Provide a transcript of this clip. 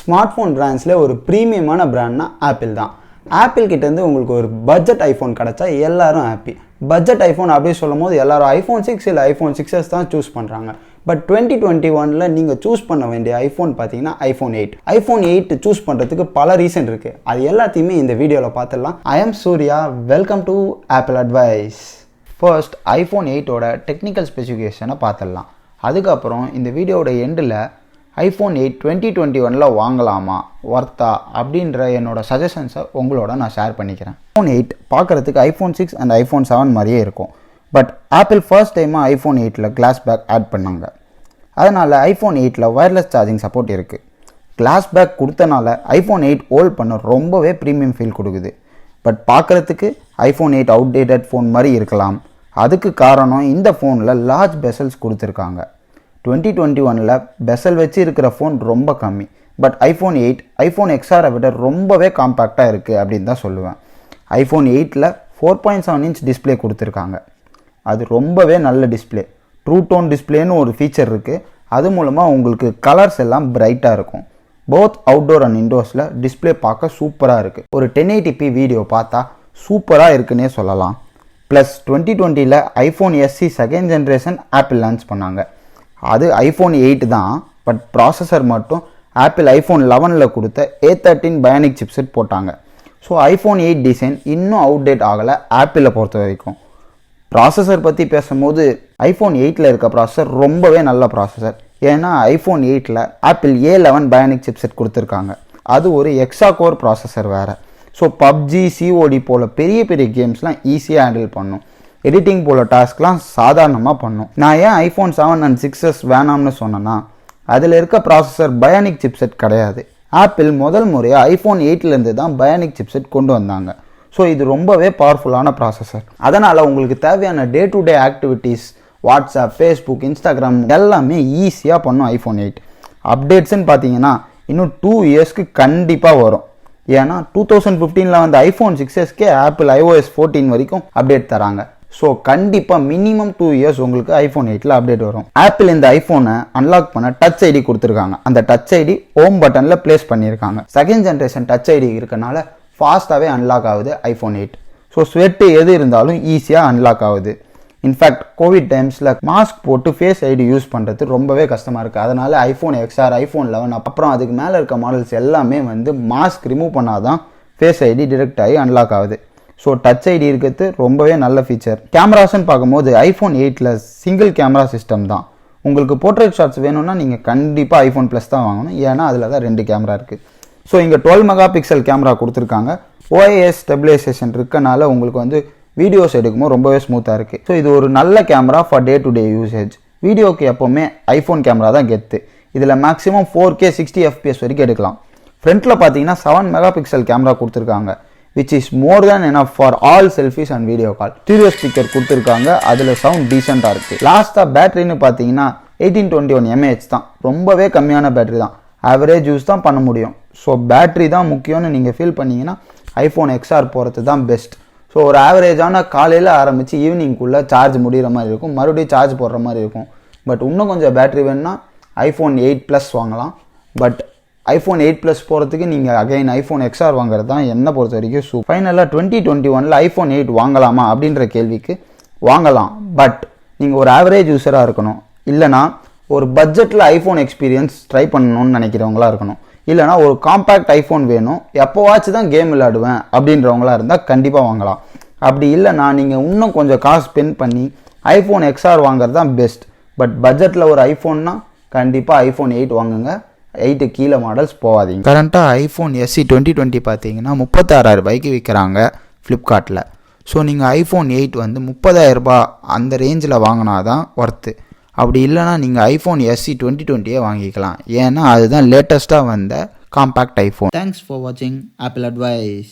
Smart phone பிராண்ட்ஸ்ல ஒரு பிரீமியமான பிராண்ட்னா apple தான். Apple கிட்டேருந்து உங்களுக்கு ஒரு பட்ஜெட் ஐஃபோன் கிடச்சா எல்லாரும் ஹாப்பி. பட்ஜெட் ஐஃபோன் அப்படி சொல்லும் போது எல்லாரும் ஐஃபோன் 6 இல்லை ஐஃபோன் 6s தான் சூஸ் பண்ணுறாங்க. பட் 2021 நீங்கள் சூஸ் பண்ண வேண்டிய ஐஃபோன் பார்த்தீங்கன்னா ஐஃபோன் 8. ஐஃபோன் 8 சூஸ் பண்ணுறதுக்கு பல ரீசன் இருக்குது. அது எல்லாத்தையுமே இந்த வீடியோவில் பார்த்துடலாம். I am Surya, welcome to Apple advice. First iPhone 8ஓட டெக்னிக்கல் ஸ்பெசிஃபிகேஷனை பார்த்துடலாம். அதுக்கப்புறம் இந்த வீடியோட எண்டில் ஐஃபோன் 8 2021 வாங்கலாமா, ஒர்த்தா அப்படின்ற என்னோட சஜஷன்ஸை உங்களோட நான் ஷேர் பண்ணிக்கிறேன். ஐஃபோன் 8 பார்க்குறதுக்கு ஐஃபோன் 6 அண்ட் ஐஃபோன் 7 மாதிரியே இருக்கும். பட் ஆப்பிள் ஃபர்ஸ்ட் டைமாக ஐஃபோன் 8 கிளாஸ் பேக் ஆட் பண்ணாங்க. அதனால் ஐஃபோன் 8 வயர்லெஸ் சார்ஜிங் சப்போர்ட் இருக்குது. கிளாஸ் பேக் கொடுத்தனால ஐஃபோன் 8 ஹோல்ட் பண்ண ரொம்பவே ப்ரீமியம் ஃபீல் கொடுக்குது. பட் பார்க்குறதுக்கு ஐஃபோன் 8 அவுடேட்டட் ஃபோன் மாதிரி இருக்கலாம். அதுக்கு காரணம் இந்த ஃபோனில் லார்ஜ் பெசல்ஸ் கொடுத்துருக்காங்க. 2021 பெசல் வச்சு இருக்கிற ஃபோன் ரொம்ப கம்மி. பட் ஐஃபோன் 8 ஐஃபோன் எக்ஸ்ஆரை விட ரொம்பவே காம்பேக்டாக இருக்குது அப்படின்னு தான் சொல்லுவேன். ஐஃபோன் 8 4.7 இன்ச் டிஸ்பிளே கொடுத்துருக்காங்க. அது ரொம்பவே நல்ல டிஸ்பிளே. ட்ரூ டோன் டிஸ்பிளேன்னு ஒரு ஃபீச்சர் இருக்குது. அது மூலமாக உங்களுக்கு கலர்ஸ் எல்லாம் பிரைட்டாக இருக்கும். போத் அவுட்டோர் அண்ட் இன்டோர்ஸில் டிஸ்பிளே பார்க்க சூப்பராக இருக்குது. ஒரு 1080p வீடியோ பார்த்தா சூப்பராக இருக்குன்னே சொல்லலாம். Plus 2020 iPhone SE second generation apple launch பண்ணாங்க. அது ஐஃபோன் 8 தான். பட் ப்ராசஸர் மட்டும் ஆப்பிள் ஐஃபோன் 11 கொடுத்த A13 bionic chipset போட்டாங்க. ஸோ ஐஃபோன் 8 டிசைன் இன்னும் அவுடேட் ஆகலை ஆப்பிளை பொறுத்த வரைக்கும். ப்ராசஸர் பற்றி பேசும்போது ஐஃபோன் 8 இருக்க ப்ராசஸர் ரொம்பவே நல்ல ப்ராசஸர். ஏன்னா iPhone 8 apple A11 bionic chipset கொடுத்துருக்காங்க. அது ஒரு எக்ஸா கோர் ப்ராசஸர் வேறு. ஸோ பப்ஜி, COD போல் பெரிய பெரிய கேம்ஸ்லாம் ஈஸியாக ஹேண்டில் பண்ணும். எடிட்டிங் போல டாஸ்க்லாம் சாதாரணமாக பண்ணும். நான் ஏன் ஐஃபோன் 7 அண்ட் 6s வேணாம்னு சொன்னேன்னா, அதில் இருக்க ப்ராசஸர் பயானிக் சிப்செட் கிடையாது. ஆப்பிள் முதல் முறையாக ஐஃபோன் 8 தான் பயானிக் சிப்செட் கொண்டு வந்தாங்க. ஸோ இது ரொம்பவே பவர்ஃபுல்லான ப்ராசஸர். அதனால் உங்களுக்கு தேவையான day to day activities, WhatsApp, Facebook, Instagram எல்லாமே ஈஸியாக பண்ணும் ஐஃபோன் 8. அப்டேட்ஸ்ன்னு பார்த்தீங்கன்னா இன்னும் 2 இயர்ஸ்க்கு கண்டிப்பாக வரும். ஏன்னா 2015 வந்த ஐஃபோன் 6ஸ்க்கே ஆப்பிள் iOS 14 வரைக்கும் அப்டேட் தராங்க. ஸோ கண்டிப்பாக மினிமம் 2 இயர்ஸ் உங்களுக்கு ஐஃபோன் 8 அப்டேட் வரும். ஆப்பிள் இந்த ஐஃபோனை அன்லாக் பண்ண டச் ஐடி கொடுத்துருக்காங்க. அந்த டச் ஐடி ஹோம் பட்டனில் பிளேஸ் பண்ணியிருக்காங்க. செகண்ட் ஜென்ரேஷன் டச் ஐடி இருக்கனால ஃபாஸ்ட்டாகவே அன்லாக் ஆகுது ஐஃபோன் 8. ஸோ ஸ்வெட்டு எது இருந்தாலும் ஈஸியாக அன்லாக் ஆகுது. இன்ஃபேக்ட் கோவிட் டைம்ஸில் மாஸ்க் போட்டு ஃபேஸ் ஐடி யூஸ் பண்ணுறது ரொம்பவே கஷ்டமாக இருக்குது. அதனால் ஐஃபோன் XR, ஐஃபோன் 11 அப்புறம் அதுக்கு மேலே இருக்க மாடல்ஸ் எல்லாமே மாஸ்க் ரிமூவ் பண்ணால் தான் ஃபேஸ் ஐடி டிரெக்ட் ஆகி அன்லாக் ஆகுது. ஸோ டச் ஐடி இருக்கிறது ரொம்பவே நல்ல ஃபீச்சர். கேமராஸ்ன்னு பார்க்கும்போது ஐஃபோன் 8 சிங்கிள் கேமரா சிஸ்டம் தான். உங்களுக்கு போர்ட்ரேட் ஷாட்ஸ் வேணும்னா நீங்கள் கண்டிப்பாக ஐஃபோன் ப்ளஸ் தான் வாங்கணும். ஏன்னா அதில் தான் 2 கேமரா இருக்குது. ஸோ இங்கே 12 மெகாபிக்சல் கேமரா கொடுத்துருக்காங்க. OIS ஸ்டெபிலைசேஷன் இருக்கனால உங்களுக்கு வீடியோஸ் எடுக்கும்போது ரொம்பவே ஸ்மூத்தாக இருக்குது. ஸோ இது ஒரு நல்ல camera for day to day usage. வீடியோக்கு எப்போவுமே ஐஃபோன் கேமரா தான் கெத்து. இதில் மேக்ஸிமம் 4K 60 FPS வரைக்கும் எடுக்கலாம். ஃப்ரண்ட்டில் பார்த்தீங்கன்னா 7 மெகாபிக்சல் கேமரா கொடுத்துருக்காங்க, which is more than enough for all selfies and video call. Stereo speaker கொடுத்துருக்காங்க. அதில் சவுண்ட் டீசெண்டாக இருக்குது. லாஸ்ட்டாக பேட்டரின்னு பார்த்தீங்கன்னா 1821 mAh தான். ரொம்பவே கம்மியான பேட்டரி தான். ஆவரேஜ் யூஸ் தான் பண்ண முடியும். ஸோ பேட்டரி தான் முக்கியம்னு நீங்கள் ஃபீல் பண்ணிங்கன்னா ஐஃபோன் XR போகிறது தான் பெஸ்ட். ஸோ ஒரு ஆவரேஜான காலையில் ஆரம்பித்து ஈவினிங்குள்ளே சார்ஜ் முடிகிற மாதிரி இருக்கும். மறுபடியும் சார்ஜ் போடுற மாதிரி இருக்கும். பட் இன்னும் கொஞ்சம் பேட்டரி வேணும்னா ஐஃபோன் 8 வாங்கலாம். பட் ஐஃபோன் 8 போகிறதுக்கு நீங்கள் அகைன் ஐஃபோன் XR வாங்குறது தான் என்னை பொறுத்த வரைக்கும் ஃபைனலாக 2021 ஐஃபோன் 8 வாங்கலாமா அப்படின்ற கேள்விக்கு வாங்கலாம். பட் நீங்கள் ஒரு ஆவரேஜ் யூஸராக இருக்கணும். இல்லைனா ஒரு பட்ஜெட்டில் ஐஃபோன் எக்ஸ்பீரியன்ஸ் ட்ரை பண்ணணும்னு நினைக்கிறவங்களா இருக்கணும். இல்லைனா ஒரு காம்பேக்ட் ஐஃபோன் வேணும், எப்போவாச்சும் தான் கேம் விளையாடுவேன் அப்படின்றவங்களா இருந்தால் கண்டிப்பாக வாங்கலாம். அப்படி இல்லைனா நீங்கள் இன்னும் கொஞ்சம் காசு ஸ்பெண்ட் பண்ணி ஐஃபோன் XR வாங்குறது தான் பெஸ்ட். பட் பட்ஜெட்டில் ஒரு ஐஃபோன்னா கண்டிப்பாக ஐஃபோன் 8 வாங்குங்க. 8 கீழே மாடல்ஸ் போகாதீங்க. கரண்ட்டாக ஐஃபோன் SE 2020 பார்த்தீங்கன்னா 36,000 ரூபாய்க்கு விற்கிறாங்க ஃப்ளிப்கார்ட்டில். ஸோ நீங்கள் ஐஃபோன் 8 30,000 ரூபாய் அந்த ரேஞ்சில் வாங்கினா தான் ஒர்த்து. அப்படி இல்லைனா நீங்கள் ஐஃபோன் SE 2020 வாங்கிக்கலாம். ஏன்னா அதுதான் லேட்டஸ்ட்டாக வந்த காம்பேக்ட் ஐஃபோன். தேங்க்ஸ் ஃபார் வாட்சிங் ஆப்பிள் அட்வைஸ்.